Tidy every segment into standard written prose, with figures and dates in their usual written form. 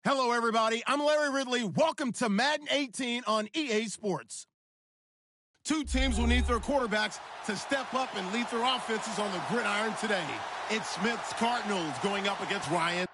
Hello, everybody. I'm Larry Ridley. Welcome to Madden 18 on EA Sports. Two teams will need their quarterbacks to step up and lead their offenses on the gridiron today. It's Smith's Cardinals going up against Ryan.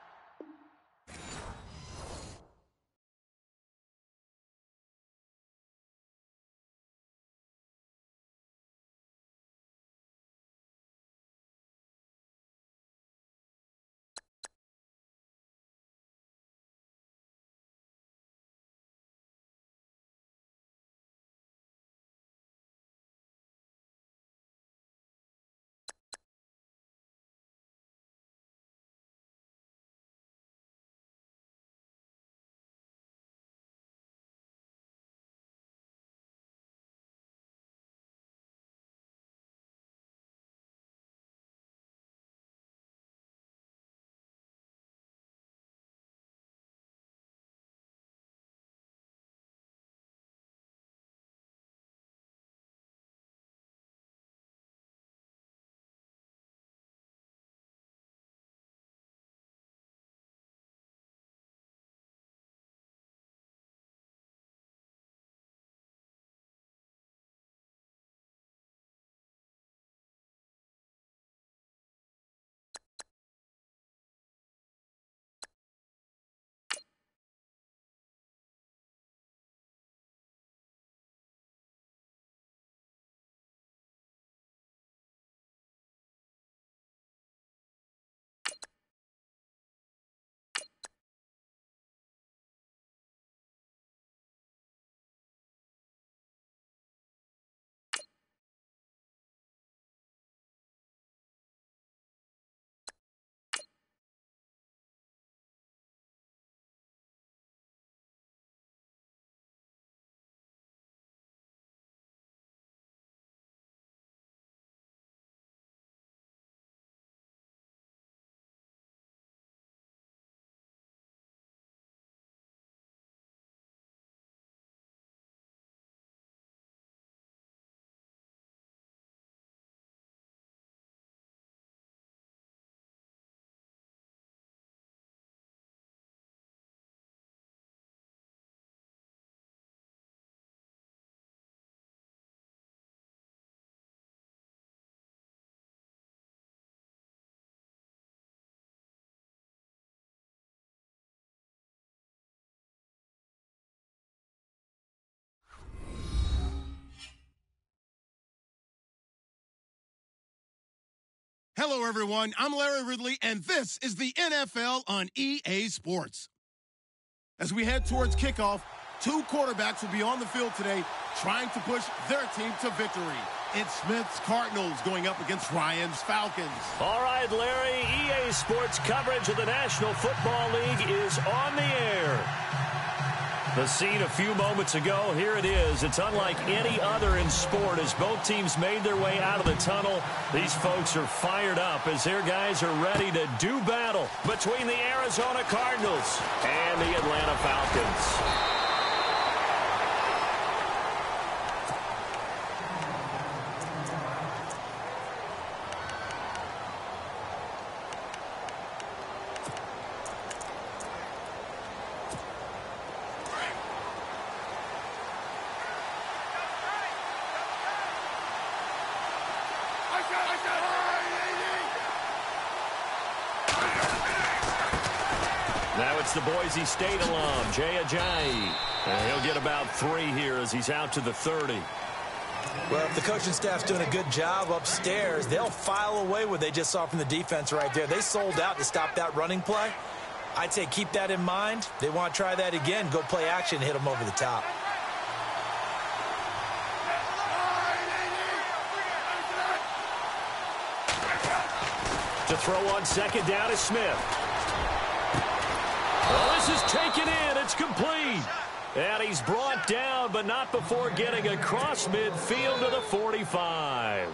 Hello, everyone. I'm Larry Ridley, and this is the NFL on EA Sports. As we head towards kickoff, two quarterbacks will be on the field today trying to push their team to victory. It's Smith's Cardinals going up against Ryan's Falcons. All right, Larry, EA Sports coverage of the National Football League is on the air. The scene a few moments ago, here it is. It's unlike any other in sport as both teams made their way out of the tunnel. These folks are fired up as their guys are ready to do battle between the Arizona Cardinals and the Atlanta Falcons. Now it's the Boise State alum, Jay Ajayi. And he'll get about 3 here as he's out to the 30. Well, if the coaching staff's doing a good job upstairs, they'll file away what they just saw from the defense right there. They sold out to stop that running play. I'd say keep that in mind. They want to try that again, go play action, hit them over the top. To throw on second down is Smith. Well, this is taken in. It's complete. And he's brought down, but not before getting across midfield to the 45.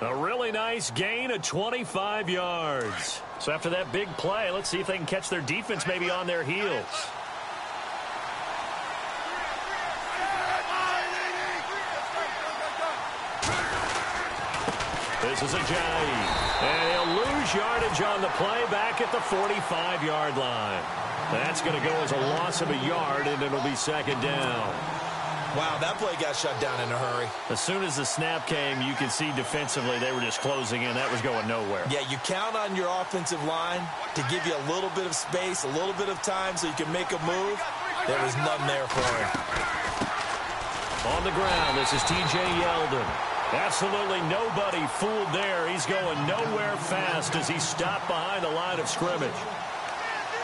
A really nice gain of 25 yards. So after that big play, let's see if they can catch their defense maybe on their heels. This is Ajayi. And he'll lose yardage on the play back at the 45-yard line. That's going to go as a loss of a yard, and it'll be second down. Wow, that play got shut down in a hurry. As soon as the snap came, you could see defensively they were just closing in. That was going nowhere. Yeah, you count on your offensive line to give you a little bit of space, a little bit of time so you can make a move. There was none there for him. On the ground, this is T.J. Yeldon. Absolutely nobody fooled there. He's going nowhere fast as he stopped behind the line of scrimmage.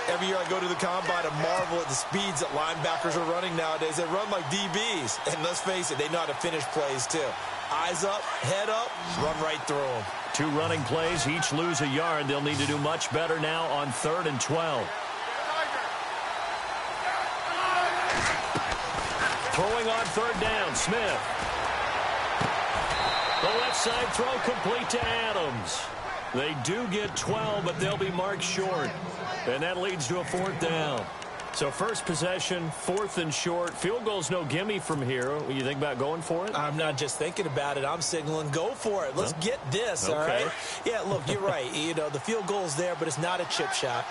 Every year I go to the combine and marvel at the speeds that linebackers are running nowadays. They run like DBs. And let's face it, they know how to finish plays too. Eyes up, head up, run right through them. 2 running plays, each lose a yard. They'll need to do much better now on 3rd and 12. Throwing on 3rd down, Smith. The left side throw complete to Adams. They do get 12, but they'll be marked short. And that leads to a 4th down. So first possession, 4th and short. Field goal's no gimme from here. What do you think about going for it? I'm not just thinking about it. I'm signaling go for it. Let's get this, all right? Yeah, look, you're right. You know, the field goal's there, but it's not a chip shot.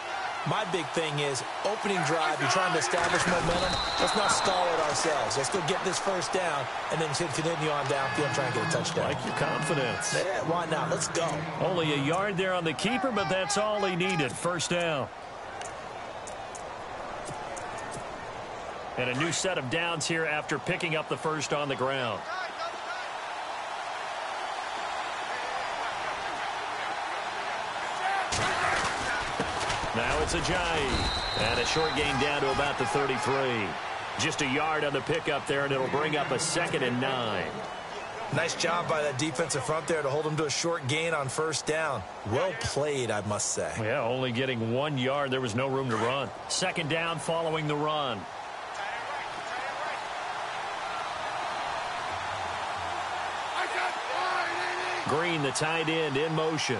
My big thing is opening drive. You're trying to establish momentum. Let's not stall it ourselves. Let's go get this first down and then continue on downfield and try and get a touchdown. Like your confidence. Yeah, why not? Let's go. Only a yard there on the keeper, but that's all he needed. First down. And a new set of downs here after picking up the first on the ground. Now it's Ajayi. And a short gain down to about the 33. Just a yard on the pickup there, and it'll bring up a 2nd and 9. Nice job by that defensive front there to hold him to a short gain on first down. Well played, I must say. Yeah, only getting 1 yard. There was no room to run. 2nd down following the run. Green, the tight end, in motion.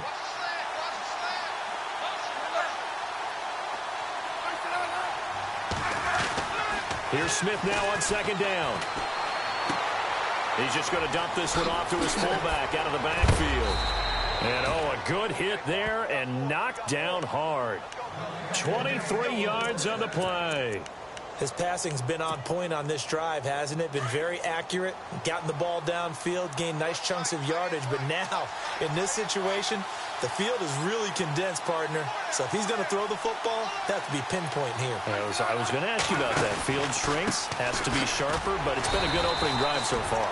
Here's Smith now on 2nd down. He's just going to dump this one off to his fullback out of the backfield. And, oh, a good hit there and knocked down hard. 23 yards on the play. His passing's been on point on this drive, hasn't it? Been very accurate, gotten the ball downfield, gained nice chunks of yardage. But now, in this situation, the field is really condensed, partner. So if he's going to throw the football, that could be pinpoint here. I was going to ask you about that. Field shrinks, has to be sharper, but it's been a good opening drive so far.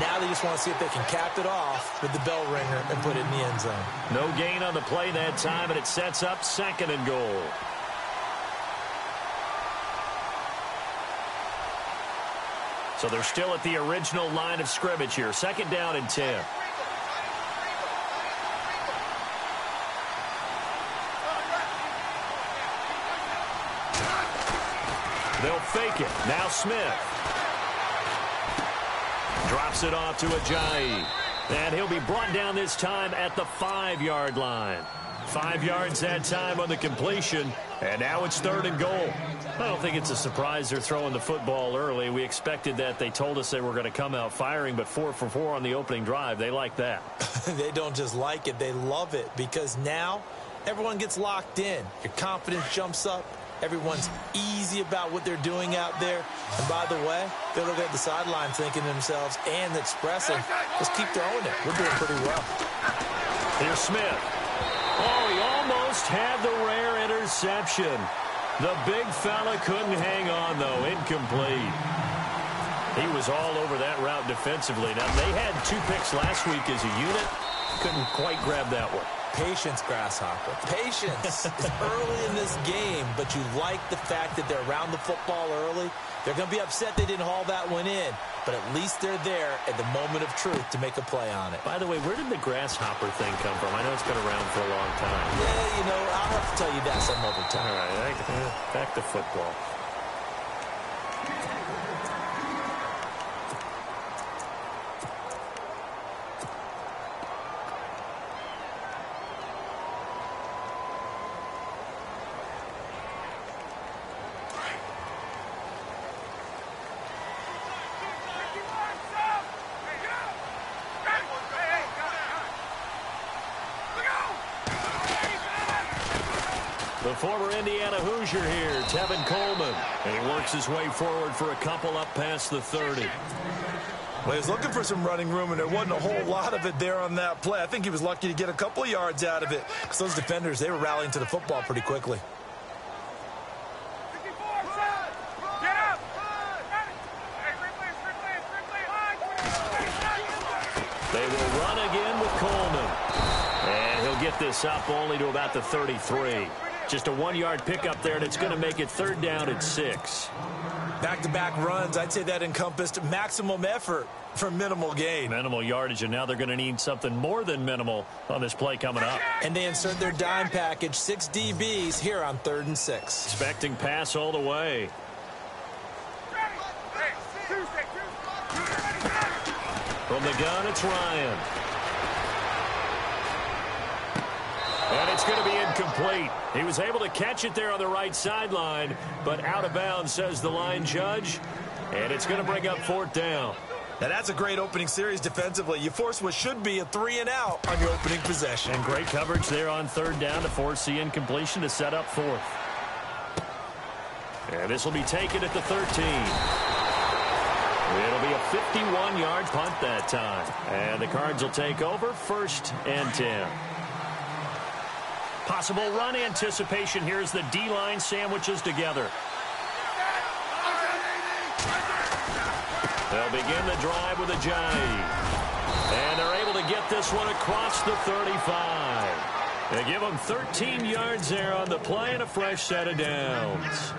Now they just want to see if they can cap it off with the bell ringer and put it in the end zone. No gain on the play that time, and it sets up 2nd and goal. So they're still at the original line of scrimmage here. 2nd down and 10. They'll fake it. Now Smith. Drops it off to Ajayi. And he'll be brought down this time at the 5-yard line. 5 yards that time on the completion. And now it's 3rd and goal. I don't think it's a surprise they're throwing the football early. We expected that. They told us they were going to come out firing, but 4 for 4 on the opening drive. They like that. They don't just like it. They love it because now everyone gets locked in. Your confidence jumps up. Everyone's easy about what they're doing out there. And by the way, they're looking at the sideline thinking to themselves and expressing, let's keep throwing it. We're doing pretty well. Here's Smith. Oh, he almost had the rare interception. The big fella couldn't hang on, though. Incomplete. He was all over that route defensively. Now, they had 2 picks last week as a unit. Couldn't quite grab that one. Patience, Grasshopper. Patience. It's early in this game, but you like the fact that they're around the football early. They're going to be upset they didn't haul that one in, but at least they're there at the moment of truth to make a play on it. By the way, where did the grasshopper thing come from? I know it's been around for a long time. Yeah, you know, I'll have to tell you that some other time. All right, back to football. The former Indiana Hoosier here, Tevin Coleman. And he works his way forward for a couple up past the 30. Well, he was looking for some running room, and there wasn't a whole lot of it there on that play. I think he was lucky to get a couple of yards out of it, because those defenders, they were rallying to the football pretty quickly. They will run again with Coleman. And he'll get this up only to about the 33. Just a 1-yard pickup there, and it's going to make it 3rd down at 6. Back-to-back runs, I'd say that encompassed maximum effort for minimal gain. Minimal yardage, and now they're going to need something more than minimal on this play coming up. And they insert their dime package, 6 DBs here on 3rd and 6. Expecting pass all the way. From the gun, it's Ryan. And it's going to be incomplete. He was able to catch it there on the right sideline, but out of bounds, says the line judge. And it's going to bring up 4th down. Now, that's a great opening series defensively. You force what should be a 3-and-out on your opening possession. And great coverage there on 3rd down to force the incompletion to set up 4th. And this will be taken at the 13. It'll be a 51-yard punt that time. And the Cards will take over 1st and 10. Possible run anticipation. Here's the D-line sandwiches together. They'll begin the drive with a jive. And they're able to get this one across the 35. They give them 13 yards there on the play and a fresh set of downs.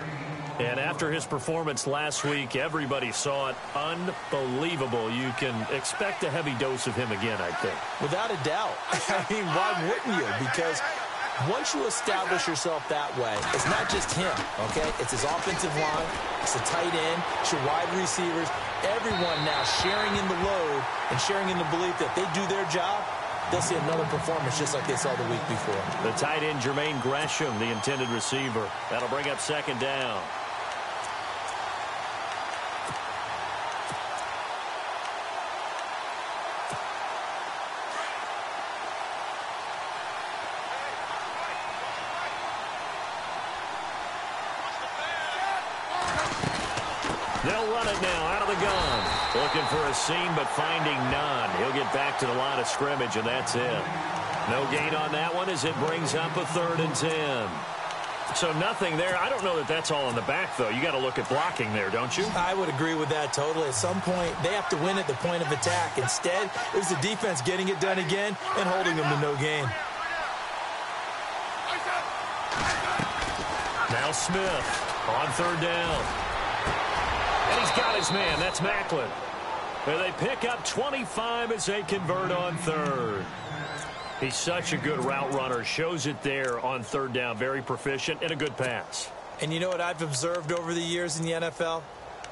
And after his performance last week, everybody saw it. Unbelievable. You can expect a heavy dose of him again, I think. Without a doubt. I mean, why wouldn't you? Because once you establish yourself that way, it's not just him, okay? It's his offensive line, it's the tight end, it's your wide receivers, everyone now sharing in the load and sharing in the belief that they do their job, they'll see another performance just like they saw the week before. The tight end, Jermaine Gresham, the intended receiver. That'll bring up 2nd down. They'll run it now out of the gun. Looking for a seam, but finding none. He'll get back to the line of scrimmage, and that's it. No gain on that one as it brings up a 3rd and 10. So nothing there. I don't know that that's all in the back, though. You got to look at blocking there, don't you? I would agree with that totally. At some point, they have to win at the point of attack. Instead, it was the defense getting it done again and holding them to no gain. Now Smith on 3rd down. And he's got his man. That's Macklin. And they pick up 25 as they convert on 3rd. He's such a good route runner. Shows it there on 3rd down. Very proficient and a good pass. And you know what I've observed over the years in the NFL?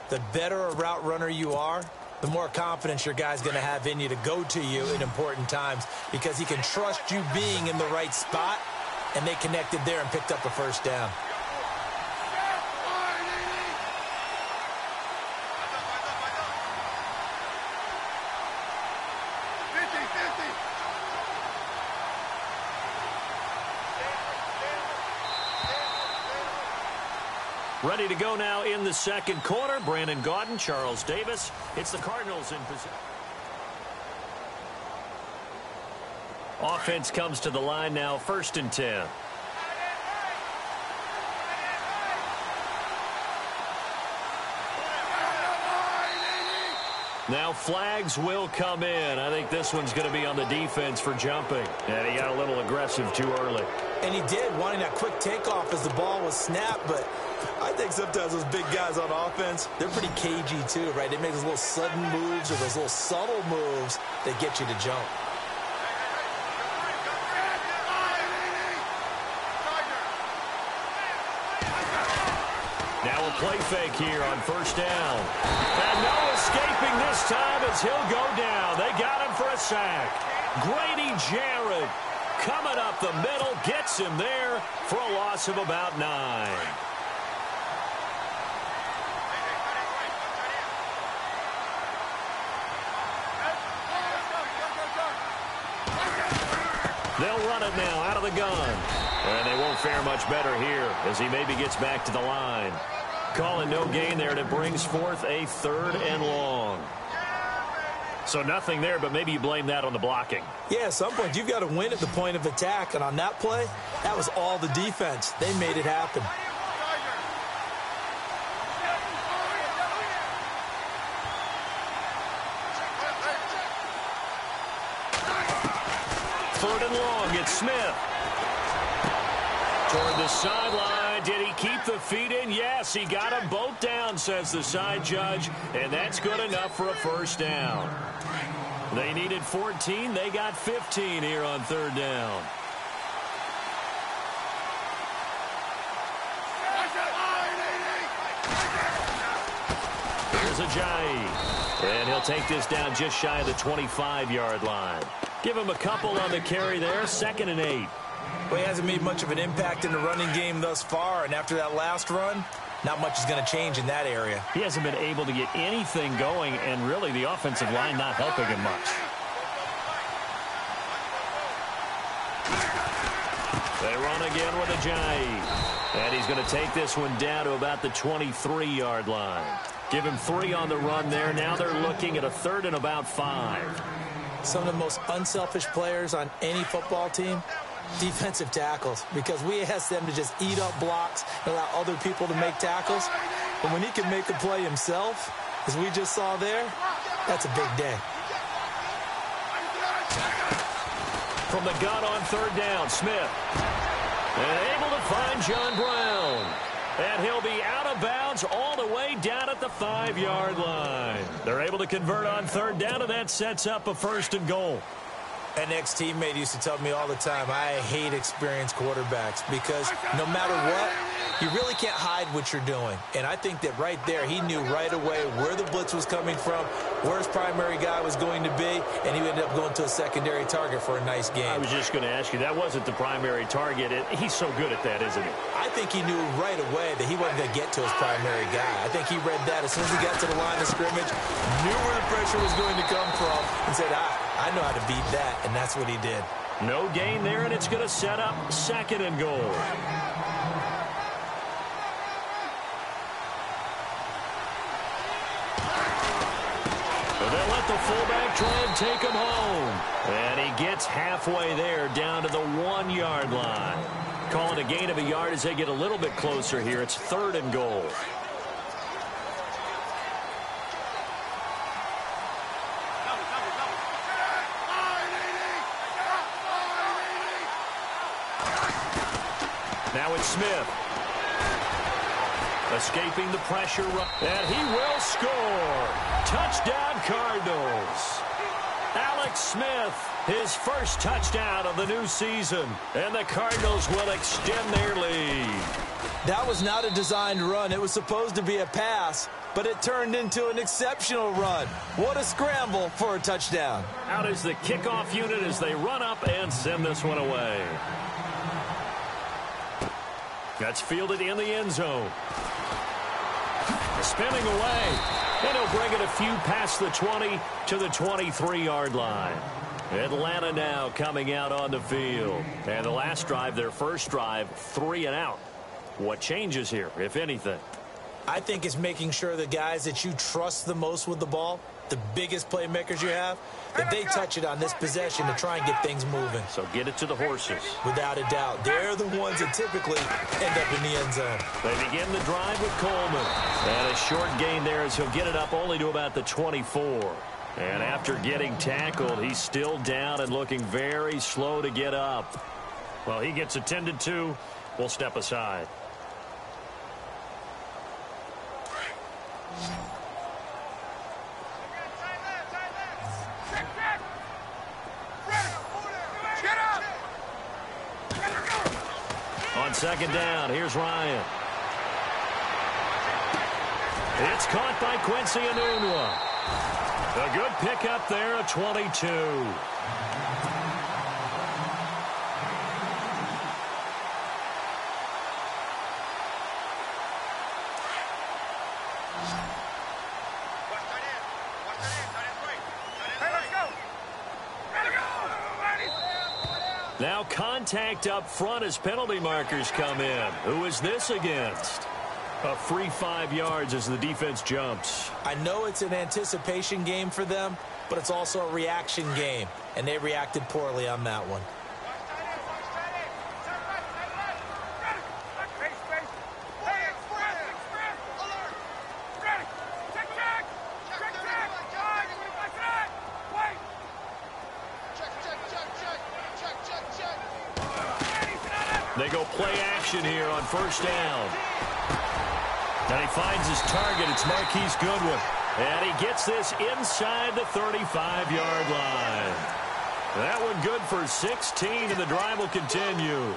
The better a route runner you are, the more confidence your guy's going to have in you to go to you in important times because he can trust you being in the right spot, and they connected there and picked up a 1st down. Ready to go now in the 2nd quarter. Brandon Gaudin, Charles Davis. It's the Cardinals in position. Offense comes to the line now, 1st and 10. Now flags will come in. I think this one's going to be on the defense for jumping. And he got a little aggressive too early. And he did, wanting that quick takeoff as the ball was snapped. But I think sometimes those big guys on offense, they're pretty cagey too, right? They make those little sudden moves or those little subtle moves that get you to jump. Now a play fake here on 1st down. And no escaping this time as he'll go down. They got him for a sack. Grady Jarrett coming up the middle, gets him there for a loss of about 9. They'll run it now out of the gun. And they won't fare much better here as he maybe gets back to the line. Calling no gain there, and it brings forth a 3rd and long. So nothing there, but maybe you blame that on the blocking. Yeah, at some point, you've got to win at the point of attack. And on that play, that was all the defense. They made it happen. 3rd and long, it's Smith. Toward the sideline, did he keep the feet in? Yes, he got them both down, says the side judge, and that's good enough for a 1st down. They needed 14, they got 15 here on 3rd down. Here's Ajayi, and he'll take this down just shy of the 25-yard line. Give him a couple on the carry there, 2nd and 8. Well, he hasn't made much of an impact in the running game thus far, and after that last run, not much is going to change in that area. He hasn't been able to get anything going, and really the offensive line not helping him much. They run again with Ajayi, and he's going to take this one down to about the 23-yard line. Give him 3 on the run there. Now they're looking at a 3rd and about 5. Some of the most unselfish players on any football team, defensive tackles, because we ask them to just eat up blocks and allow other people to make tackles. But when he can make a play himself, as we just saw there, that's a big day. From the gun on 3rd down, Smith. And able to find John Brown. And he'll be out of bounds all the way down at the 5-yard line. They're able to convert on 3rd down, and that sets up a 1st and goal. An ex-teammate used to tell me all the time, I hate experienced quarterbacks because no matter what, you really can't hide what you're doing. And I think that right there, he knew right away where the blitz was coming from, where his primary guy was going to be, and he ended up going to a secondary target for a nice game. I was just going to ask you, that wasn't the primary target. He's so good at that, isn't he? I think he knew right away that he wasn't going to get to his primary guy. I think he read that as soon as he got to the line of scrimmage, knew where the pressure was going to come from, and said, I know how to beat that, and that's what he did. No gain there, and it's going to set up 2nd and goal. They'll let the fullback try and take him home. And he gets halfway there down to the 1-yard line. Call it a gain of a yard as they get a little bit closer here. It's 3rd and goal. Now it's Smith. Escaping the pressure, and he will score. Touchdown, Cardinals. Alex Smith, his first touchdown of the new season, and the Cardinals will extend their lead. That was not a designed run. It was supposed to be a pass, but it turned into an exceptional run. What a scramble for a touchdown. Out is the kickoff unit as they run up and send this one away. That's fielded in the end zone. Spinning away, and he'll bring it a few past the 20 to the 23-yard line. Atlanta now coming out on the field. And the last drive, their first drive, 3 and out. What changes here, if anything? I think it's making sure the guys that you trust the most with the ball, the biggest playmakers you have, that they touch it on this possession to try and get things moving. So get it to the horses. Without a doubt. They're the ones that typically end up in the end zone. They begin the drive with Coleman. And a short gain there as he'll get it up only to about the 24. And after getting tackled, he's still down and looking very slow to get up. Well, he gets attended to. We'll step aside. On 2nd down, here's Ryan. It's caught by Quincy Enunwa. A good pickup there, a 22. Now contact up front as penalty markers come in. Who is this against? A free 5 yards as the defense jumps. I know it's an anticipation game for them, but it's also a reaction game, and they reacted poorly on that one. They go play action here on first down. And he finds his target. It's Marquise Goodwin. And he gets this inside the 35-yard line. That one good for 16, and the drive will continue.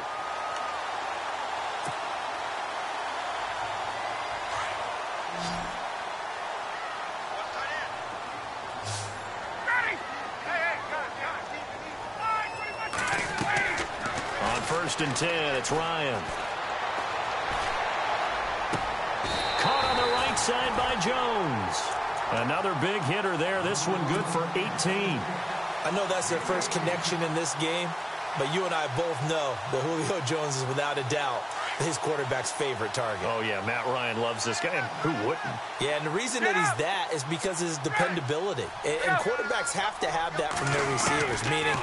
On first and 10, it's Ryan. Caught on the right side by Jones. Another big hitter there. This one good for 18. I know that's their first connection in this game, but you and I both know that Julio Jones is without a doubt his quarterback's favorite target. Oh, yeah, Matt Ryan loves this guy. And who wouldn't? Yeah, and the reason that he's that is because of his dependability. And quarterbacks have to have that from their receivers, meaning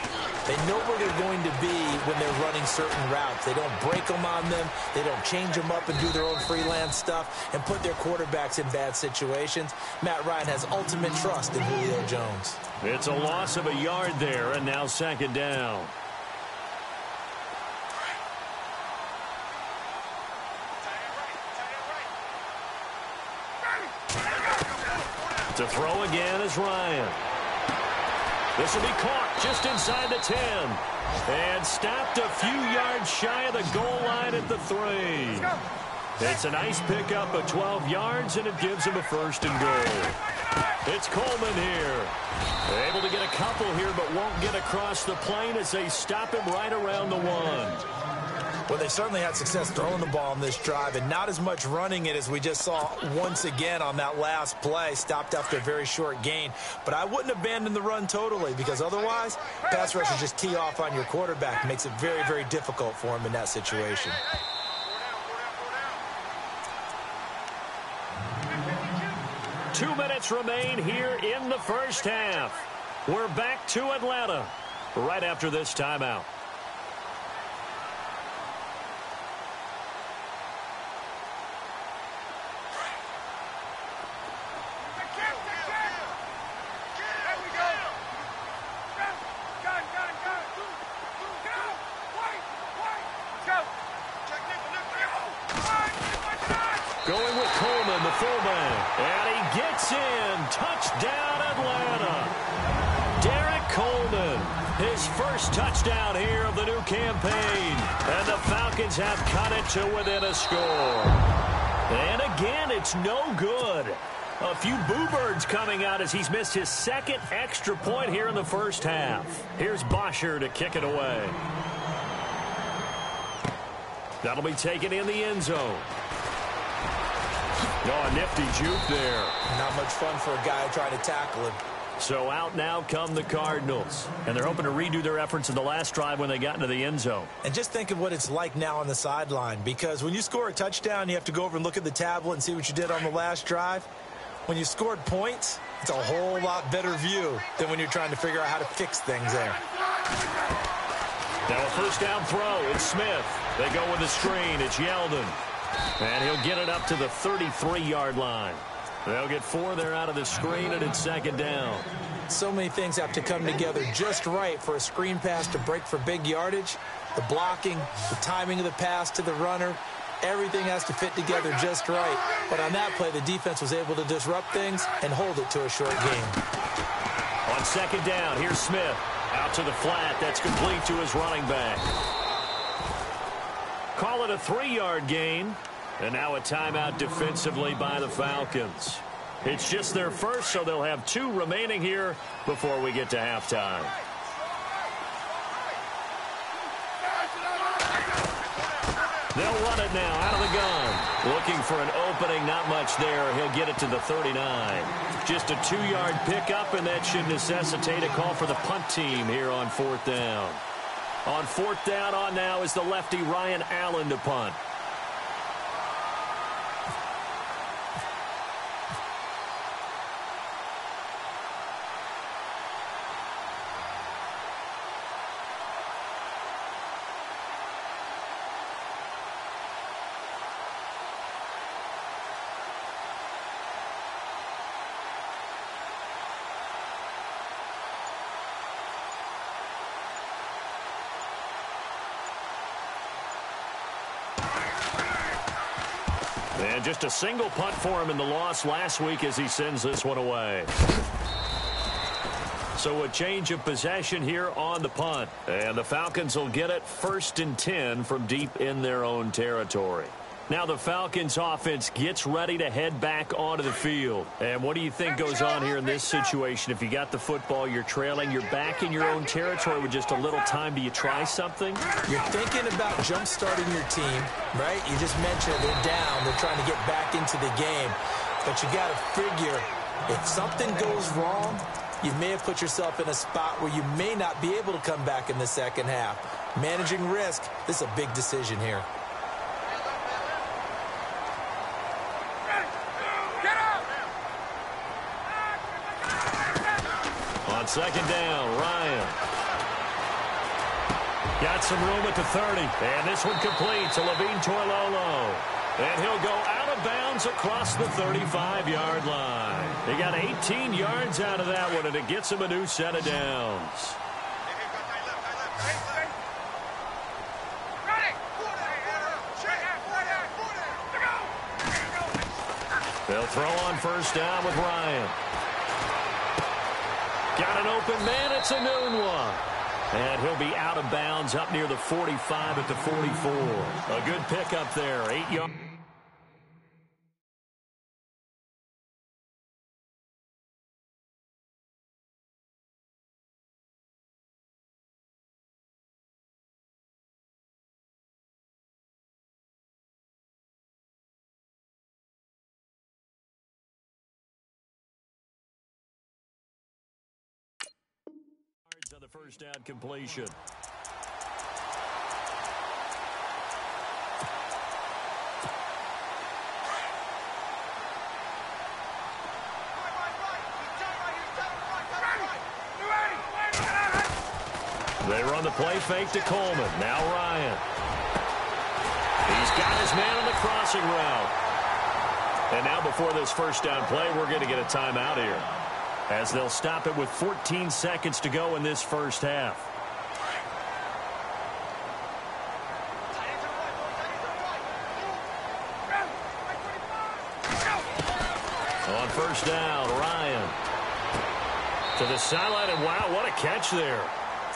they know where they're going to be when they're running certain routes. They don't break them on them. They don't change them up and do their own freelance stuff and put their quarterbacks in bad situations. Matt Ryan has ultimate trust in Julio Jones. It's a loss of a yard there, and now second down. To throw again is Ryan. This will be caught just inside the 10. And stopped a few yards shy of the goal line at the 3. It's a nice pickup of 12 yards, and it gives him a first and goal. It's Coleman here. Able to get a couple here, but won't get across the plane as they stop him right around the 1. Well, they certainly had success throwing the ball on this drive, and not as much running it as we just saw once again on that last play. Stopped after a very short gain. But I wouldn't abandon the run totally, because otherwise, pass rushers just tee off on your quarterback. Makes it very, very difficult for him in that situation. Two minutes remain here in the first half. We're back to Atlanta right after this timeout. Going with Coleman, the fullback. And he gets in. Touchdown, Atlanta. Derek Coleman, his first touchdown here of the new campaign. And the Falcons have cut it to within a score. And again, it's no good. A few boo birds coming out as he's missed his second extra point here in the first half. Here's Bosher to kick it away. That'll be taken in the end zone. Oh, a nifty juke there. Not much fun for a guy trying to tackle him. So out now come the Cardinals. And they're hoping to redo their efforts in the last drive when they got into the end zone. And just think of what it's like now on the sideline. Because when you score a touchdown, you have to go over and look at the tablet and see what you did on the last drive. When you scored points, it's a whole lot better view than when you're trying to figure out how to fix things there. Now a first down throw. It's Smith. They go with the screen. It's Yeldon. And he'll get it up to the 33-yard line. They'll get 4 there out of the screen, and it's second down. So many things have to come together just right for a screen pass to break for big yardage. The blocking, the timing of the pass to the runner, everything has to fit together just right. But on that play, the defense was able to disrupt things and hold it to a short game. On second down, here's Smith. Out to the flat. That's complete to his running back. Call it a 3-yard gain. And now a timeout defensively by the Falcons. It's just their first, so they'll have 2 remaining here before we get to halftime. They'll run it now out of the gun. Looking for an opening, not much there. He'll get it to the 39. Just a 2-yard pickup, and that should necessitate a call for the punt team here on 4th down. On fourth down on now is the lefty Ryan Allen to punt. And just a single punt for him in the loss last week as he sends this one away. So a change of possession here on the punt. And the Falcons will get it 1st and 10 from deep in their own territory. Now the Falcons offense gets ready to head back onto the field. And what do you think goes on here in this situation? If you got the football, you're trailing, you're back in your own territory with just a little time. Do you try something? You're thinking about jump-starting your team, right? You just mentioned they're down. They're trying to get back into the game. But you got to figure if something goes wrong, you may have put yourself in a spot where you may not be able to come back in the second half. Managing risk, this is a big decision here. On second down, Ryan. Got some room at the 30. And this one complete to Levine Toilolo. And he'll go out of bounds across the 35-yard line. He got 18 yards out of that one, and it gets him a new set of downs. They'll throw on first down with Ryan. Got an open man. It's a noon one. And he'll be out of bounds up near the 45 at the 44. A good pickup there. 8 yards. On the first down completion. They run the play fake to Coleman. Now Ryan. He's got his man on the crossing route. And now before this first down play, we're going to get a timeout here, as they'll stop it with 14 seconds to go in this first half. On first down, Ryan to the sideline, and wow, what a catch there.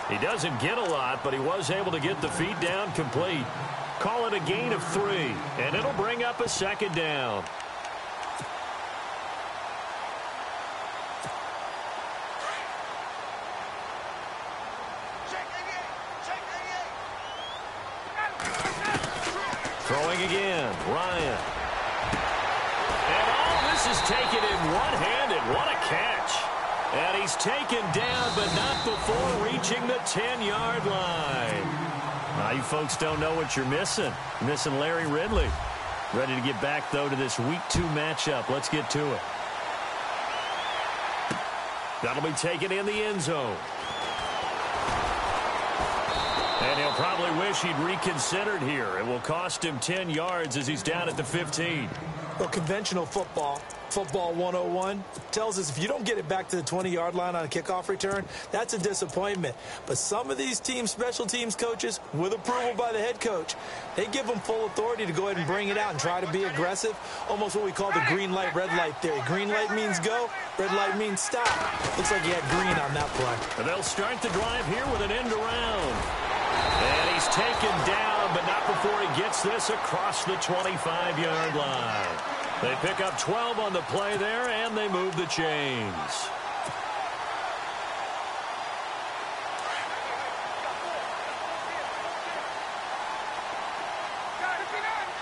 He doesn't get a lot, but he was able to get the feet down complete. Call it a gain of 3, and it'll bring up a second down. Throwing again, Ryan. And all this is taken in one-handed. What a catch. And he's taken down, but not before reaching the 10-yard line. Now, you folks don't know what you're missing. You're missing Larry Ridley. Ready to get back, though, to this Week 2 matchup. Let's get to it. That'll be taken in the end zone. And he'll probably wish he'd reconsidered here. It will cost him 10 yards as he's down at the 15. Well, conventional football 101, tells us if you don't get it back to the 20-yard line on a kickoff return, that's a disappointment. But some of these teams, special teams coaches, with approval by the head coach, they give them full authority to go ahead and bring it out and try to be aggressive. Almost what we call the green light, red light theory. Green light means go, red light means stop. Looks like he had green on that play. And they'll start the drive here with an end around. And he's taken down, but not before he gets this across the 25-yard line. They pick up 12 on the play there, and they move the chains.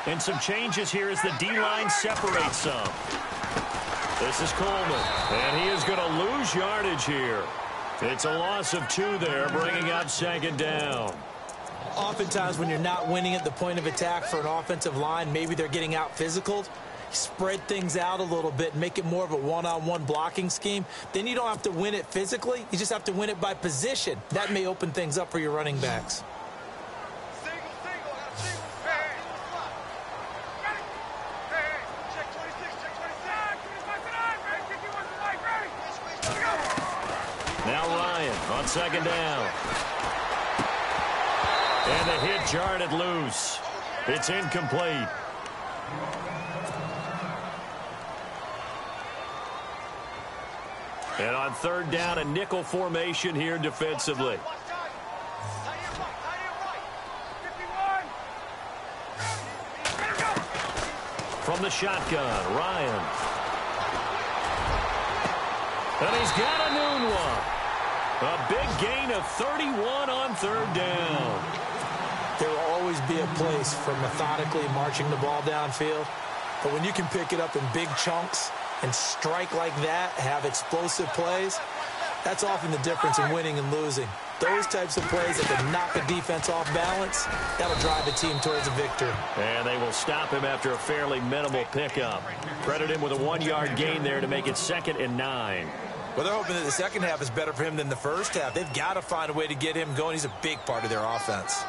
And some changes here as the D-line separates some. This is Coleman, and he is going to lose yardage here. It's a loss of 2 there, bringing up second down. Oftentimes when you're not winning at the point of attack for an offensive line, maybe they're getting out physical. Spread things out a little bit, make it more of a one-on-one blocking scheme. Then you don't have to win it physically. You just have to win it by position. That may open things up for your running backs. Now Ryan on second down. And the hit jarred it loose. It's incomplete. And on third down, a nickel formation here defensively. From the shotgun, Ryan. And he's got a noon one. A big gain of 31 on third down. There will always be a place for methodically marching the ball downfield. But when you can pick it up in big chunks and strike like that, have explosive plays, that's often the difference in winning and losing. Those types of plays that can knock a defense off balance, that'll drive a team towards a victory. And they will stop him after a fairly minimal pickup. Credit him with a 1-yard gain there to make it 2nd and 9. Well, they're hoping that the second half is better for him than the first half. They've got to find a way to get him going. He's a big part of their offense.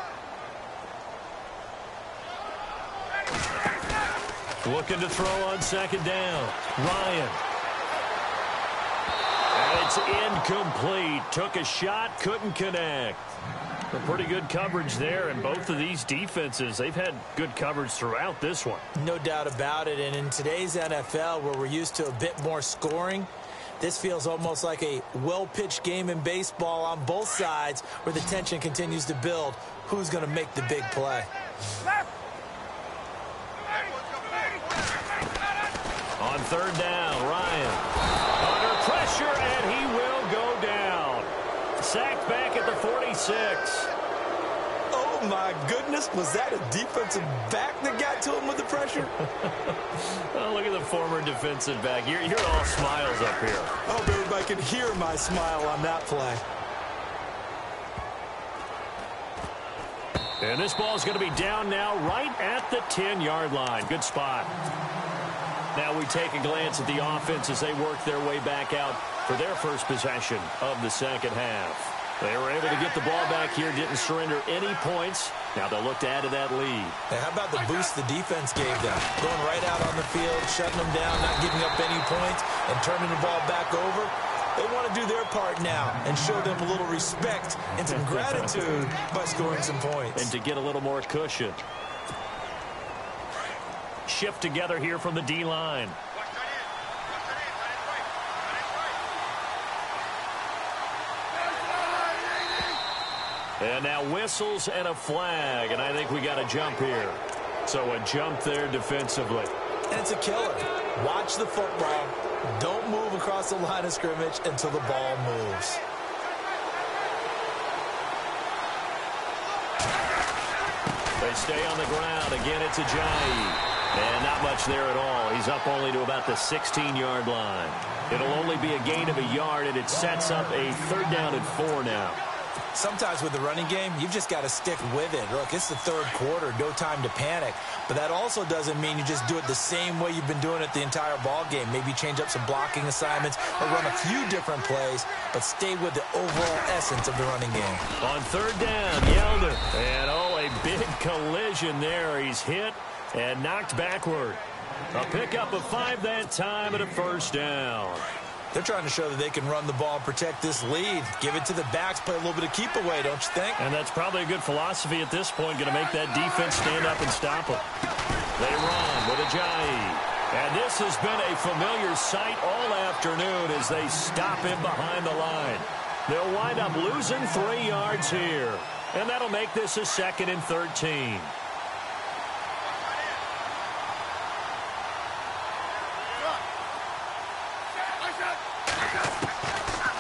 Looking to throw on second down. Ryan. And it's incomplete. Took a shot, couldn't connect. A pretty good coverage there, and both of these defenses, they've had good coverage throughout this one. No doubt about it, and in today's NFL, where we're used to a bit more scoring, this feels almost like a well-pitched game in baseball on both sides where the tension continues to build. Who's going to make the big play? On third down, Ryan. Under pressure, and he will go down. Sacked back at the 46. Oh, my goodness. Was that a defensive back that got to him with the pressure? Oh, look at the former defensive back. You're all smiles up here. I hope everybody can hear my smile on that play. And this ball is going to be down now right at the 10-yard line. Good spot. Now we take a glance at the offense as they work their way back out for their first possession of the second half. They were able to get the ball back here, didn't surrender any points. Now they'll look to add to that lead. Hey, how about the boost the defense gave them? Going right out on the field, shutting them down, not giving up any points, and turning the ball back over. They want to do their part now and show them a little respect and some gratitude by scoring some points. And to get a little more cushion. Shift together here from the D-line. And now whistles and a flag, and I think we got a jump here. So a jump there defensively. And it's a killer. Watch the football. Don't move across the line of scrimmage until the ball moves. They stay on the ground. Again, it's Ajayi. And not much there at all. He's up only to about the 16-yard line. It'll only be a gain of a yard, and it sets up a 3rd down and 4 now. Sometimes with the running game, you've just got to stick with it. Look, it's the 3rd quarter, no time to panic. But that also doesn't mean you just do it the same way you've been doing it the entire ball game. Maybe change up some blocking assignments or run a few different plays, but stay with the overall essence of the running game. On 3rd down, Yeldon. And, a big collision there. He's hit and knocked backward. A pickup of 5 that time and a 1st down. They're trying to show that they can run the ball and protect this lead. Give it to the backs, play a little bit of keep away, don't you think? And that's probably a good philosophy at this point, going to make that defense stand up and stop them. They run with Ajayi. And this has been a familiar sight all afternoon as they stop him behind the line. They'll wind up losing 3 yards here. And that'll make this a 2nd and 13.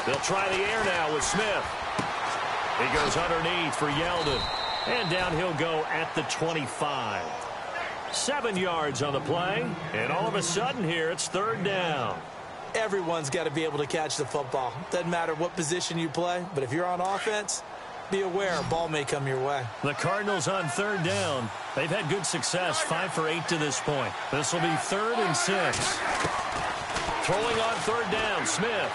They'll try the air now with Smith. He goes underneath for Yeldon. And down he'll go at the 25. 7 yards on the play. And all of a sudden here, it's 3rd down. Everyone's got to be able to catch the football. Doesn't matter what position you play, but if you're on offense, be aware, a ball may come your way. The Cardinals on third down. They've had good success, 5 for 8 to this point. This will be 3rd and 6. Throwing on third down, Smith.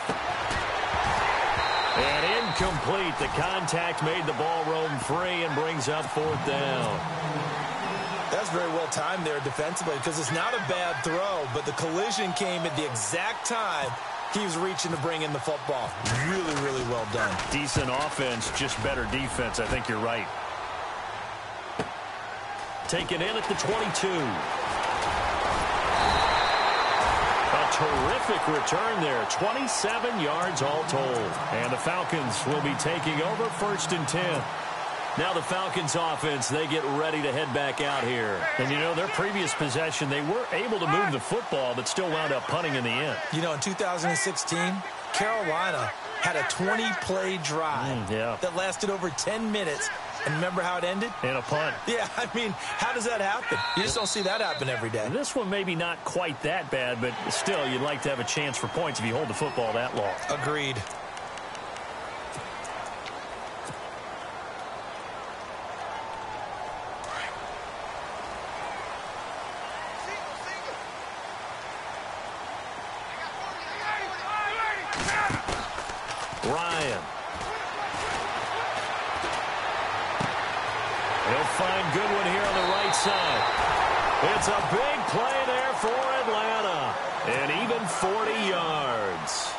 And incomplete. The contact made the ball roam free and brings up 4th down. That's very well timed there defensively because it's not a bad throw, but the collision came at the exact time he was reaching to bring in the football. Really, really well done. Decent offense, just better defense. I think you're right. Taken in at the 22. A terrific return there. 27 yards all told. And the Falcons will be taking over 1st and 10. Now the Falcons offense, they get ready to head back out here. And, you know, their previous possession, they were able to move the football, but still wound up punting in the end. You know, in 2016, Carolina had a 20-play drive that lasted over 10 minutes. And remember how it ended? In a punt. Yeah, I mean, how does that happen? You just don't see that happen every day. This one maybe not quite that bad, but still, you'd like to have a chance for points if you hold the football that long. Agreed. Ryan. He'll find Goodwin here on the right side. It's a big play there for Atlanta. And even 40 yards.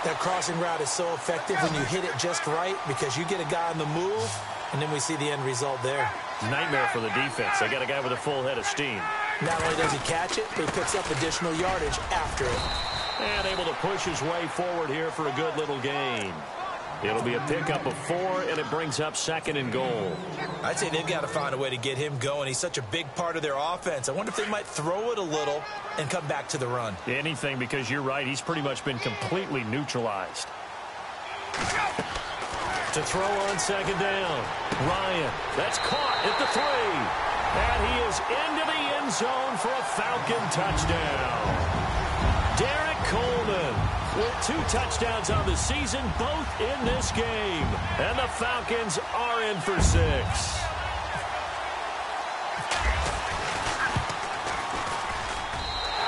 That crossing route is so effective when you hit it just right because you get a guy on the move, and then we see the end result there. Nightmare for the defense. They got a guy with a full head of steam. Not only does he catch it, but he picks up additional yardage after it. And able to push his way forward here for a good little gain. It'll be a pickup of 4, and it brings up 2nd and goal. I'd say they've got to find a way to get him going. He's such a big part of their offense. I wonder if they might throw it a little and come back to the run. Anything, because you're right. He's pretty much been completely neutralized. To throw on 2nd down. Ryan, that's caught at the 3. And he is into the end zone for a Falcon touchdown. Derek Coleman with 2 touchdowns on the season, both in this game. And the Falcons are in for 6.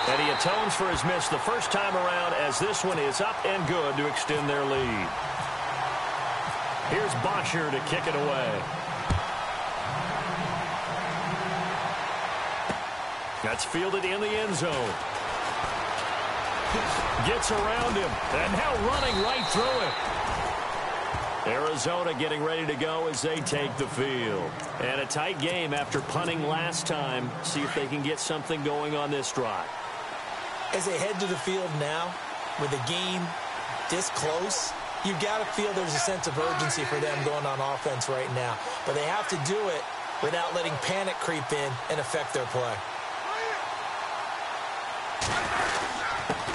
And he atones for his miss the first time around as this one is up and good to extend their lead. Here's Bosher to kick it away. That's fielded in the end zone. Gets around him, and now running right through it. Arizona getting ready to go as they take the field. And a tight game after punting last time. See if they can get something going on this drive. As they head to the field now, with the game this close, you've got to feel there's a sense of urgency for them going on offense right now. But they have to do it without letting panic creep in and affect their play.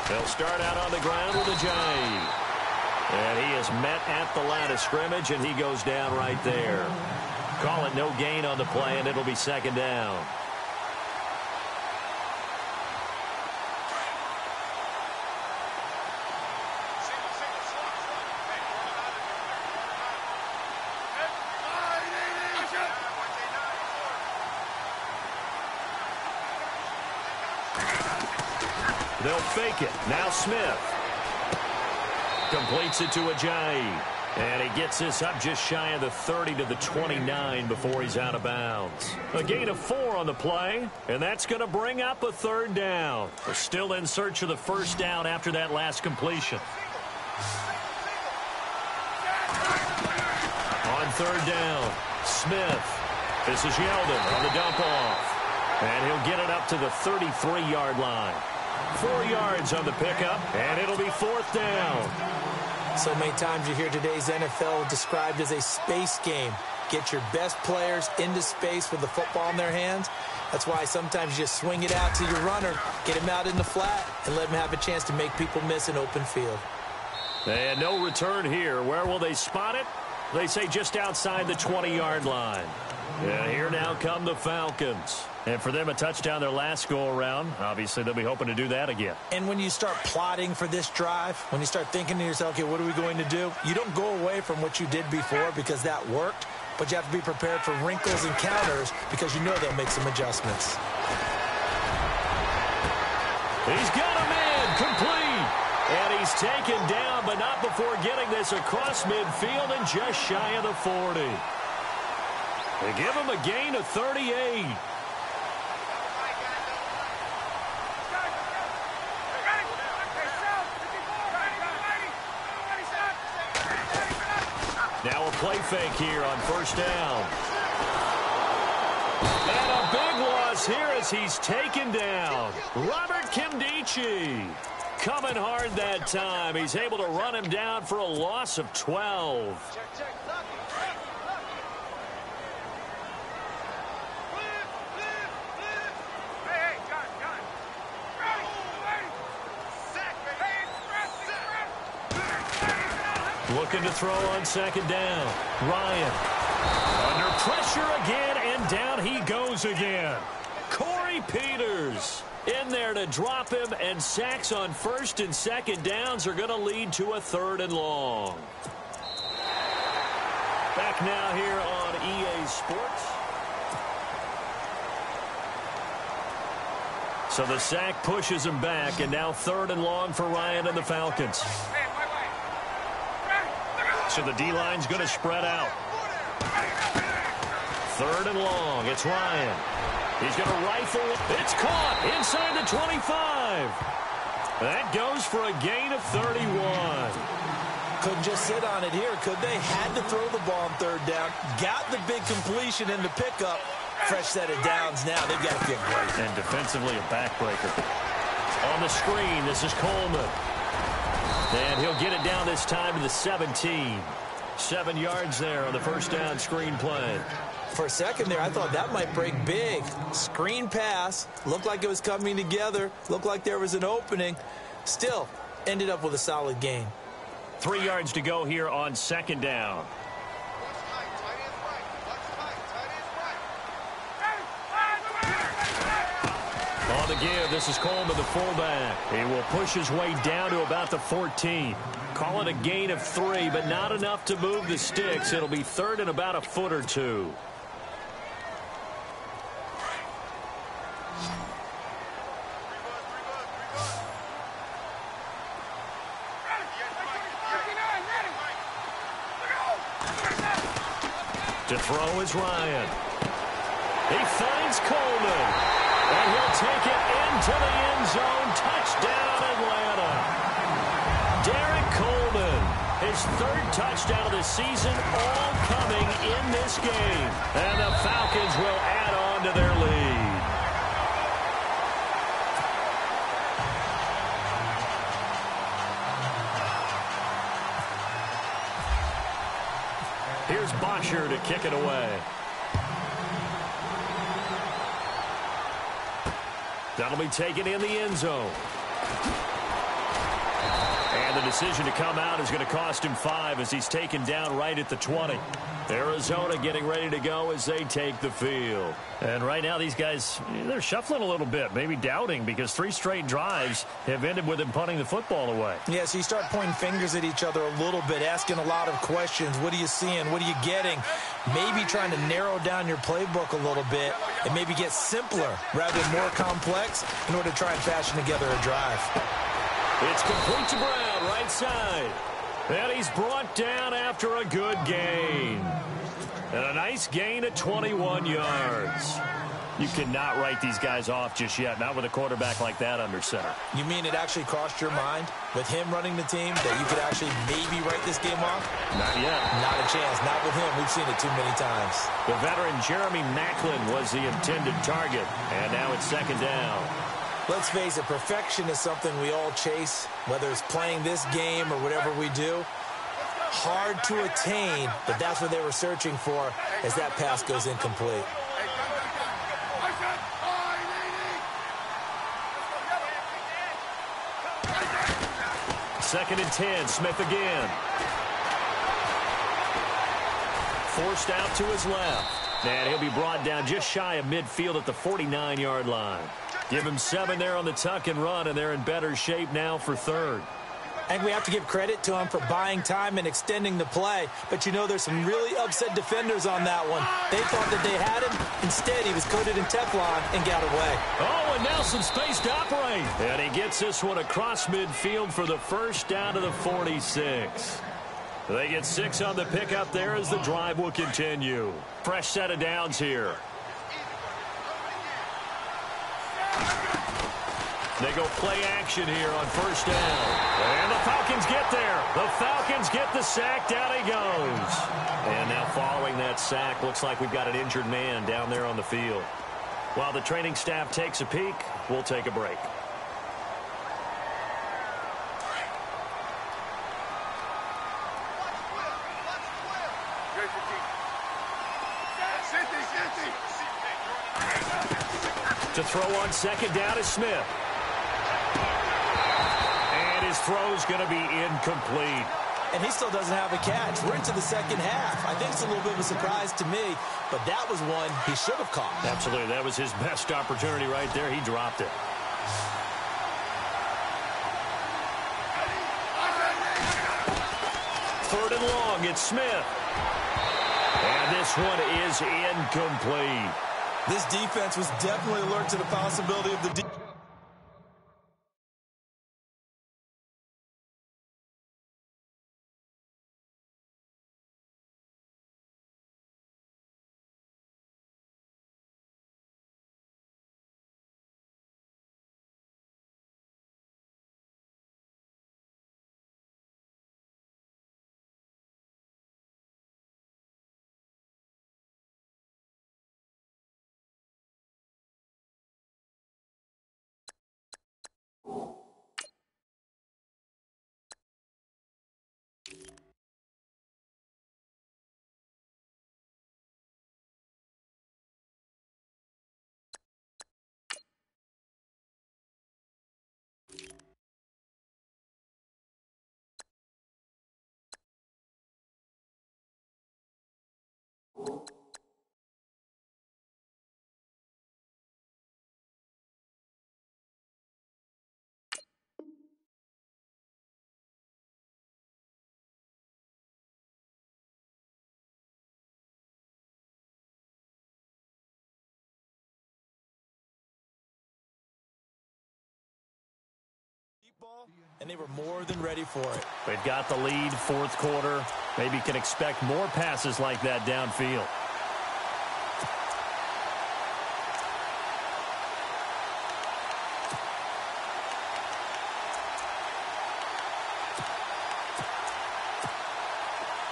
They'll start out on the ground with a J. And he is met at the line of scrimmage, and he goes down right there. Call it no gain on the play, and it'll be 2nd down. They'll fake it. Now Smith. Completes it to Ajayi. And he gets this up just shy of the 30 to the 29 before he's out of bounds. A gain of 4 on the play, and that's going to bring up a 3rd down. They're still in search of the 1st down after that last completion. On 3rd down, Smith. This is Yeldon on the dump off. And he'll get it up to the 33-yard line. 4 yards on the pickup, and it'll be 4th down. So many times you hear today's NFL described as a space game. Get your best players into space with the football in their hands. That's why sometimes you just swing it out to your runner, get him out in the flat, and let him have a chance to make people miss an open field. And no return here. Where will they spot it? They say just outside the 20-yard line. And here now come the Falcons. And for them, a touchdown their last go-around. Obviously, they'll be hoping to do that again. And when you start plotting for this drive, when you start thinking to yourself, okay, what are we going to do? You don't go away from what you did before because that worked, but you have to be prepared for wrinkles and counters because you know they'll make some adjustments. He's got him in, complete. And he's taken down, but not before getting this across midfield and just shy of the 40. They give him a gain of 38. Now a play fake here on first down. And a big loss here as he's taken down. Robert Kimdichie coming hard that time. He's able to run him down for a loss of 12. Looking to throw on second down. Ryan under pressure again, and down he goes again. Corey Peters in there to drop him, and sacks on first and second downs are going to lead to a 3rd and long. Back now here on EA Sports. So the sack pushes him back, and now 3rd and long for Ryan and the Falcons. So the D-line's going to spread out. 3rd and long. It's Ryan. He's going to rifle. It's caught inside the 25. That goes for a gain of 31. Couldn't just sit on it here, could they? Had to throw the ball on 3rd down. Got the big completion in the pickup. Fresh set of downs now. They've got to feel great. And defensively, a backbreaker. On the screen, this is Coleman. And he'll get it down this time to the 17. 7 yards there on the first down screen play. For a second there, I thought that might break big. Screen pass. Looked like it was coming together. Looked like there was an opening. Still, ended up with a solid gain. 3 yards to go here on second down. On the give, this is Coleman, the fullback. He will push his way down to about the 14. Call it a gain of 3, but not enough to move the sticks. It'll be 3rd and about a foot or two. To throw is Ryan. He finds Coleman. And he'll take it into the end zone. Touchdown, Atlanta. Derek Coleman, his 3rd touchdown of the season, all coming in this game. And the Falcons will add on to their lead. Here's Bosher to kick it away. That'll be taken in the end zone. And the decision to come out is going to cost him 5 as he's taken down right at the 20. Arizona getting ready to go as they take the field. And right now these guys, they're shuffling a little bit, maybe doubting, because 3 straight drives have ended with them punting the football away. Yeah, so you start pointing fingers at each other a little bit, asking a lot of questions. What are you seeing? What are you getting? Maybe trying to narrow down your playbook a little bit and maybe get simpler rather than more complex in order to try and fashion together a drive. It's complete to Brown, right side. And he's brought down after a good gain. And a nice gain of 21 yards. You cannot write these guys off just yet, not with a quarterback like that under center. You mean it actually crossed your mind with him running the team that you could actually maybe write this game off? Not yet. Not a chance. Not with him. We've seen it too many times. The veteran Jeremy Maclin was the intended target. And now it's second down. Let's face it, perfection is something we all chase, whether it's playing this game or whatever we do. Hard to attain, but that's what they were searching for as that pass goes incomplete. Second and 10, Smith again. forced out to his left. And he'll be brought down just shy of midfield at the 49-yard line. Give him 7 there on the tuck and run, and they're in better shape now for third. And we have to give credit to him for buying time and extending the play. But, you know, there's some really upset defenders on that one. They thought that they had him. Instead, he was coated in Teflon and got away. Oh, and now some space to operate. And he gets this one across midfield for the first down to the 46. They get 6 on the pickup there as the drive will continue. Fresh set of downs here. They go play action here on first down. And the Falcons get there. The Falcons get the sack. Down he goes. And now following that sack, looks like we've got an injured man down there on the field. While the training staff takes a peek, we'll take a break. To throw on second down is Smith. And his throw's going to be incomplete. And he still doesn't have a catch. We're into the second half. I think it's a little bit of a surprise to me, but that was one he should have caught. Absolutely. That was his best opportunity right there. He dropped it. Third and long. It's Smith. And this one is incomplete. This defense was definitely alert to the possibility of the ball, and they were more than ready for it. They've got the lead, fourth quarter. Maybe can expect more passes like that downfield.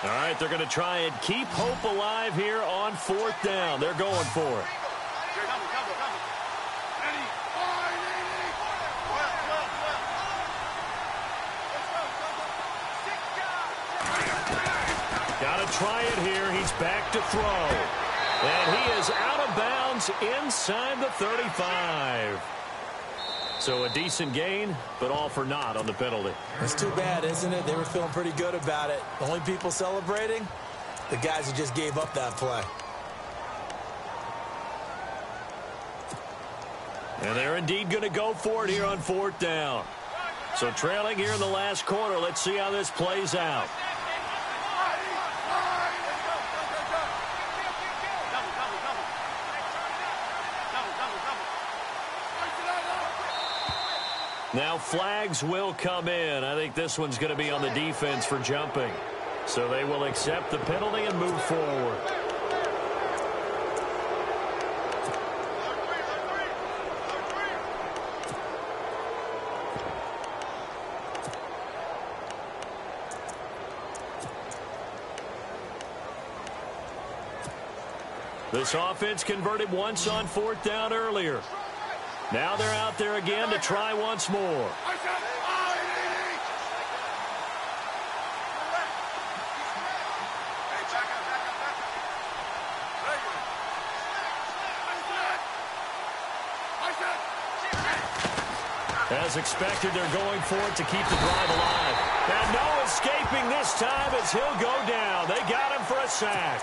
All right, they're going to try and keep hope alive here on fourth down. They're going for it. Got to try it here. He's back to throw. And he is out of bounds inside the 35. So a decent gain, but all for naught on the penalty. It's too bad, isn't it? They were feeling pretty good about it. The only people celebrating, the guys who just gave up that play. And they're indeed going to go for it here on fourth down. So trailing here in the last quarter. Let's see how this plays out. Now flags will come in. I think this one's going to be on the defense for jumping. So they will accept the penalty and move forward. This offense converted once on fourth down earlier. Now they're out there again to try once more. As expected, they're going for it to keep the drive alive. And no escaping this time as he'll go down. They got him for a sack.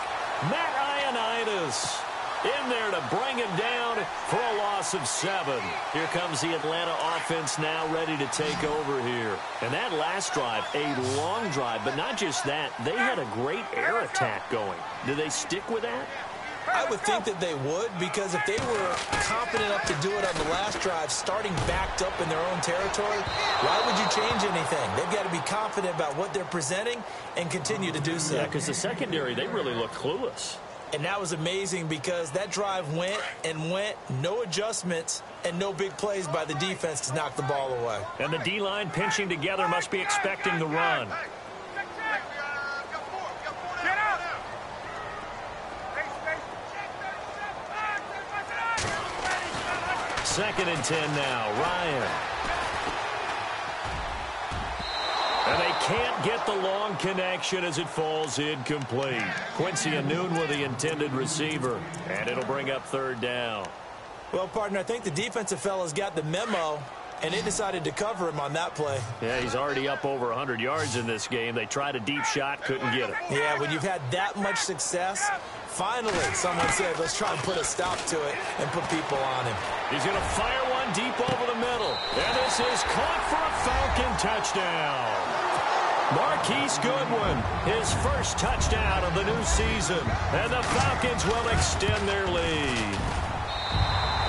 Matt Ioannidis in there to bring him down for a loss of 7. Here comes the Atlanta offense now ready to take over here. And that last drive, a long drive, but not just that. They had a great air attack going. Do they stick with that? I would think that they would, because if they were confident enough to do it on the last drive, starting backed up in their own territory, why would you change anything? They've got to be confident about what they're presenting and continue to do so. Yeah, because the secondary, they really look clueless. And that was amazing because that drive went and went, no adjustments, and no big plays by the defense to knock the ball away. And the D-line pinching together must be expecting the run. Second and 10 now, Ryan. And they can't get the long connection as it falls incomplete. Quincy Anoon with the intended receiver. And it'll bring up third down. Well, partner, I think the defensive fella's got the memo, and they decided to cover him on that play. Yeah, he's already up over 100 yards in this game. They tried a deep shot, couldn't get it. Yeah, when you've had that much success, finally someone said, let's try and put a stop to it and put people on him. He's going to fire one deep over the middle. And this is caught for a Falcon touchdown. Marquise Goodwin, his first touchdown of the new season. And the Falcons will extend their lead.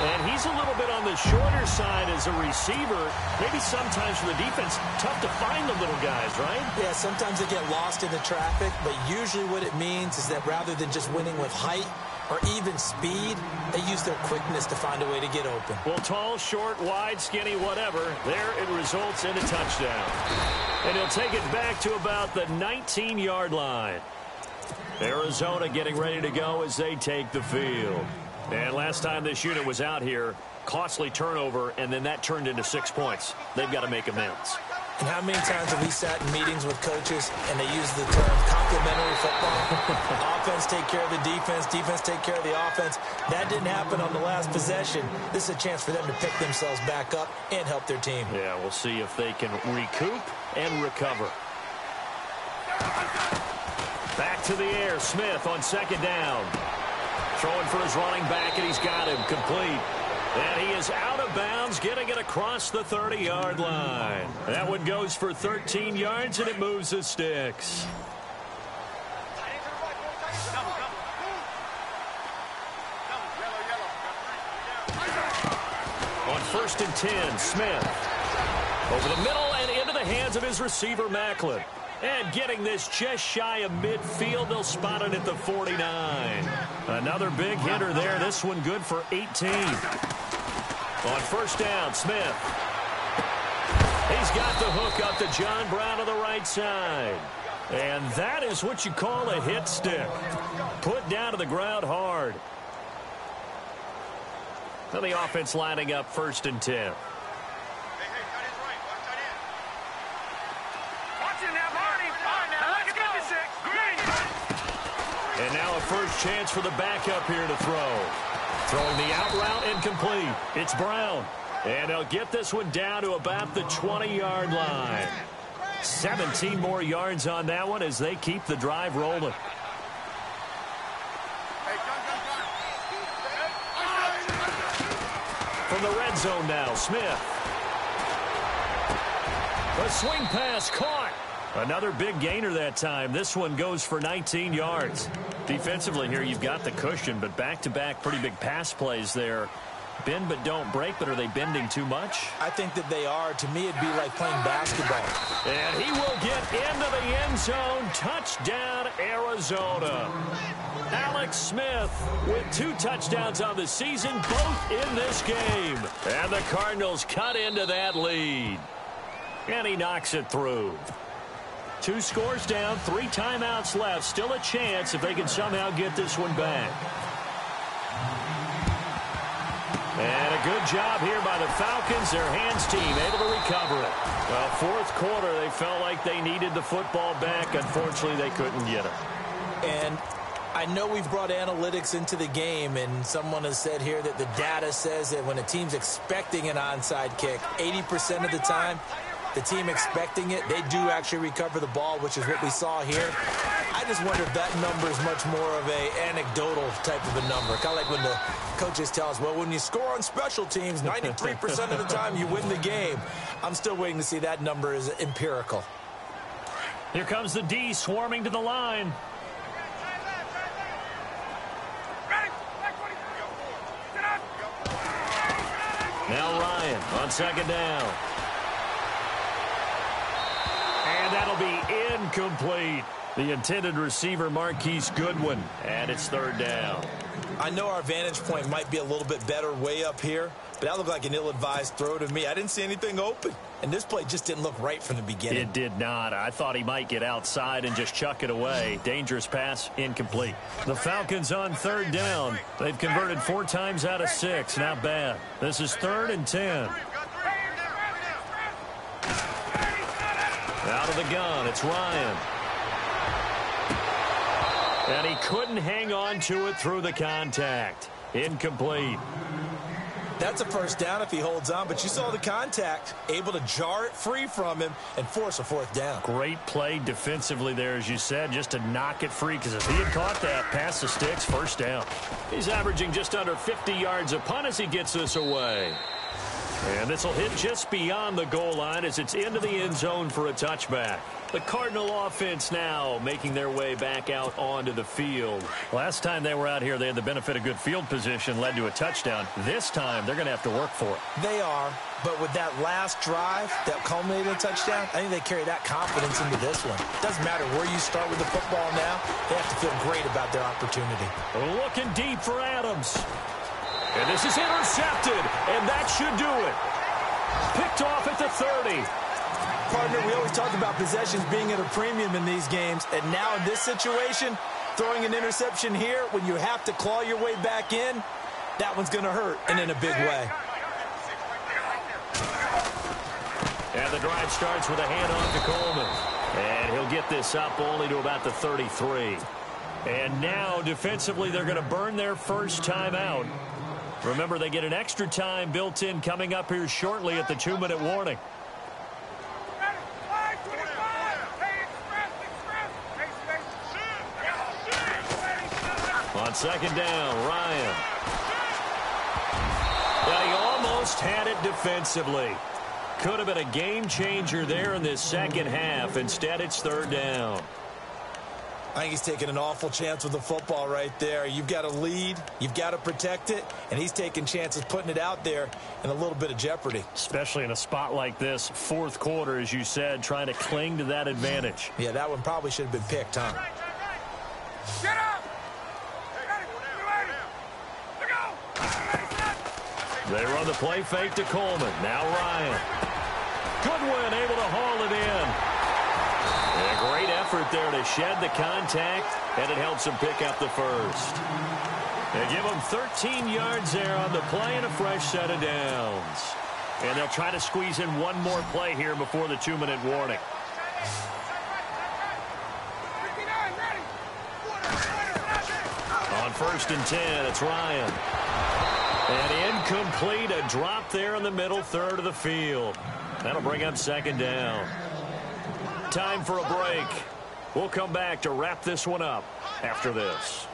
And he's a little bit on the shorter side as a receiver. Maybe sometimes for the defense, tough to find the little guys, right? Yeah, sometimes they get lost in the traffic, but usually what it means is that rather than just winning with height or even speed, they use their quickness to find a way to get open. Well, tall, short, wide, skinny, whatever, there it results in a touchdown. And he'll take it back to about the 19-yard line. Arizona getting ready to go as they take the field. And last time this unit was out here, costly turnover, and then that turned into 6 points. They've got to make amends. And how many times have we sat in meetings with coaches and they use the term complementary football? Offense take care of the defense, defense take care of the offense. That didn't happen on the last possession. This is a chance for them to pick themselves back up and help their team. Yeah, we'll see if they can recoup and recover. Back to the air, Smith on second down. Throwing for his running back, and he's got him complete. And he is out of bounds, getting it across the 30-yard line. That one goes for 13 yards, and it moves the sticks. On first and 10, Smith. Over the middle and into the hands of his receiver, Macklin. And getting this just shy of midfield, they'll spot it at the 49. Another big hitter there. This one good for 18. On first down, Smith. He's got the hook up to John Brown to the right side. And that is what you call a hit stick. Put down to the ground hard. Now the offense lining up first and 10. And now a first chance for the backup here to throw. Throwing the out route incomplete. It's Brown. And they'll get this one down to about the 20-yard line. 17 more yards on that one as they keep the drive rolling. From the red zone now, Smith. A swing pass caught. Another big gainer that time. This one goes for 19 yards. Defensively here, you've got the cushion, but back-to-back pretty big pass plays there. Bend but don't break, but are they bending too much? I think that they are. To me, it'd be like playing basketball. And he will get into the end zone. Touchdown, Arizona. Alex Smith with 2 touchdowns on the season, both in this game. And the Cardinals cut into that lead. And he knocks it through. 2 scores down, 3 timeouts left. Still a chance if they can somehow get this one back. And a good job here by the Falcons, their hands team, able to recover it. Well, fourth quarter, they felt like they needed the football back. Unfortunately, they couldn't get it. And I know we've brought analytics into the game, and someone has said here that the data says that when a team's expecting an onside kick, 80% of the time, the team expecting it, they do actually recover the ball, which is what we saw here. I I just wonder if that number is much more of a anecdotal type of a number. Kind of like when the coaches tell us, well, when you score on special teams, 93% of the time you win the game. I'm still waiting to see that number is empirical. Here comes the D swarming to the line. Now Ryan on second down. And that'll be incomplete. The intended receiver, Marquise Goodwin, and it's third down. I know our vantage point might be a little bit better way up here, but that looked like an ill-advised throw to me. I didn't see anything open, and this play just didn't look right from the beginning. It did not. I thought he might get outside and just chuck it away. Dangerous pass, incomplete. The Falcons on third down. They've converted 4 times out of 6. Not bad. This is 3rd and 10. Out of the gun, it's Ryan. And he couldn't hang on to it through the contact. Incomplete. That's a first down if he holds on, but you saw the contact, able to jar it free from him and force a 4th down. Great play defensively there, as you said, just to knock it free, because if he had caught that, past the sticks, first down. He's averaging just under 50 yards a punt as he gets this away. And this will hit just beyond the goal line as it's into the end zone for a touchback. The Cardinal offense now making their way back out onto the field. Last time they were out here, they had the benefit of good field position, led to a touchdown. This time, they're going to have to work for it. They are, but with that last drive that culminated in a touchdown, I think they carry that confidence into this one. Doesn't matter where you start with the football now, they have to feel great about their opportunity. Looking deep for Adams. And this is intercepted, and that should do it. Picked off at the 30. Partner, we always talk about possessions being at a premium in these games, and now in this situation, throwing an interception here when you have to claw your way back in, that one's going to hurt, and in a big way. And the drive starts with a handoff to Coleman. And he'll get this up only to about the 33. And now, defensively, they're going to burn their first time out. Remember, they get an extra time built in coming up here shortly at the 2-minute warning. On second down, Ryan. Well, he almost had it defensively. Could have been a game changer there in this second half. Instead, it's third down. I think he's taking an awful chance with the football right there. You've got a lead, you've got to protect it, and he's taking chances putting it out there in a little bit of jeopardy. Especially in a spot like this, fourth quarter, as you said, trying to cling to that advantage. Yeah, that one probably should have been picked, huh? Get up! They run the play fake to Coleman. Now Ryan. Goodwin able to haul it in. And a great effort there to shed the contact, and it helps him pick up the first. They give him 13 yards there on the play and a fresh set of downs. And they'll try to squeeze in one more play here before the 2-minute warning. On 1st and 10, it's Ryan. And incomplete, a drop there in the middle third of the field. That'll bring up second down. Time for a break. We'll come back to wrap this one up after this.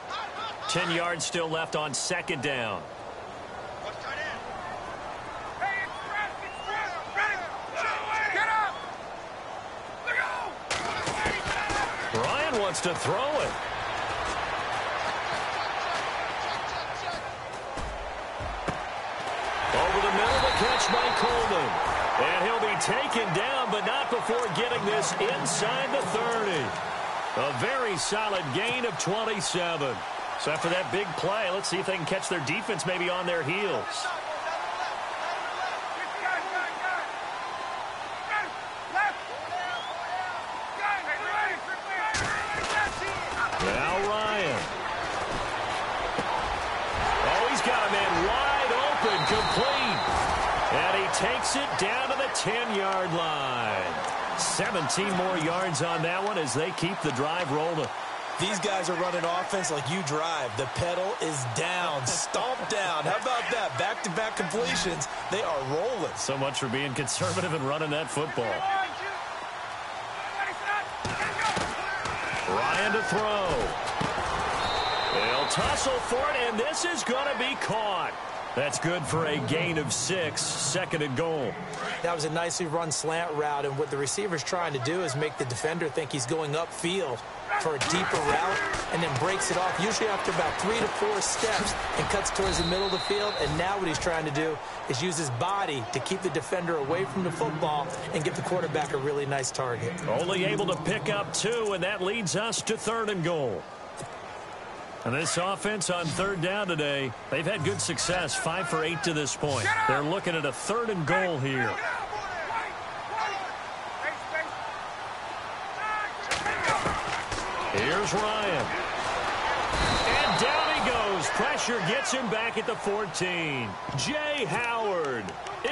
10 yards still left on second down. Ryan wants to throw it. Over the middle, the catch by Coleman. And he'll be taken down, but not before getting this inside the 30. A very solid gain of 27. So after that big play, let's see if they can catch their defense maybe on their heels. Now Ryan. Oh, he's got a man wide open, complete. And he takes it down to the 10-yard line. 17 more yards on that one as they keep the drive rolling. These guys are running offense like you drive. The pedal is down, stomped down. How about that? Back-to-back completions. They are rolling. So much for being conservative and running that football. Ryan to throw. They'll tussle for it, and this is going to be caught. That's good for a gain of 6, 2nd and goal. That was a nicely run slant route, and what the receiver's trying to do is make the defender think he's going upfield for a deeper route, and then breaks it off, usually after about 3 to 4 steps, and cuts towards the middle of the field. And now what he's trying to do is use his body to keep the defender away from the football and give the quarterback a really nice target. Only able to pick up 2, and that leads us to 3rd and goal. And this offense on 3rd down today, they've had good success, 5 for 8 to this point. They're looking at a 3rd and goal here. Here's Ryan. And down he goes. Pressure gets him back at the 14. Jay Howard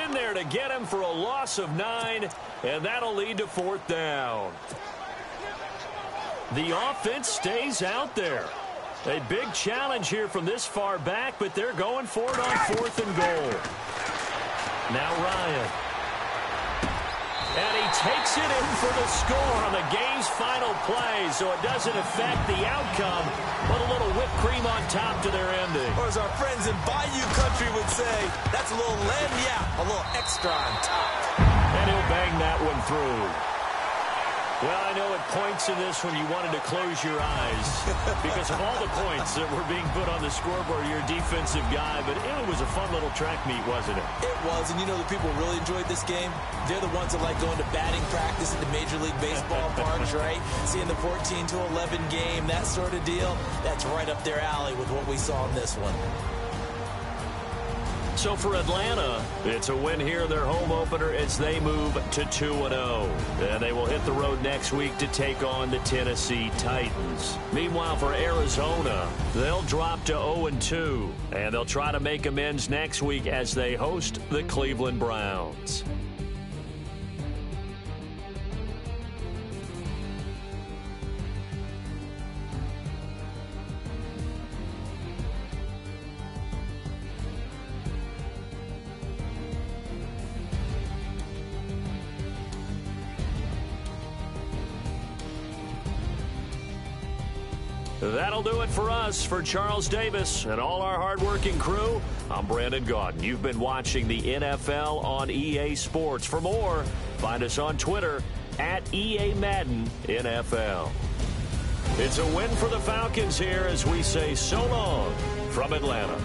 in there to get him for a loss of 9, and that'll lead to 4th down. The offense stays out there. A big challenge here from this far back, but they're going for it on 4th and goal. Now Ryan. And he takes it in for the score on the game's final play, so it doesn't affect the outcome, but a little whipped cream on top to their ending. Or as our friends in Bayou Country would say, that's a little lagniappe, a little extra on top. And he'll bang that one through. Well, I know at points in this when you wanted to close your eyes because of all the points that were being put on the scoreboard, you're a defensive guy, but it was a fun little track meet, wasn't it? It was, and you know the people really enjoyed this game? They're the ones that like going to batting practice at the Major League Baseball parks, right? Seeing the 14-11 game, that sort of deal, that's right up their alley with what we saw in this one. So for Atlanta, it's a win here in their home opener as they move to 2-0. And they will hit the road next week to take on the Tennessee Titans. Meanwhile, for Arizona, they'll drop to 0-2. And they'll try to make amends next week as they host the Cleveland Browns. That'll do it for us. For Charles Davis and all our hardworking crew, I'm Brandon Gaudin. You've been watching the NFL on EA Sports. For more, find us on Twitter at EA Madden NFL. It's a win for the Falcons here as we say so long from Atlanta.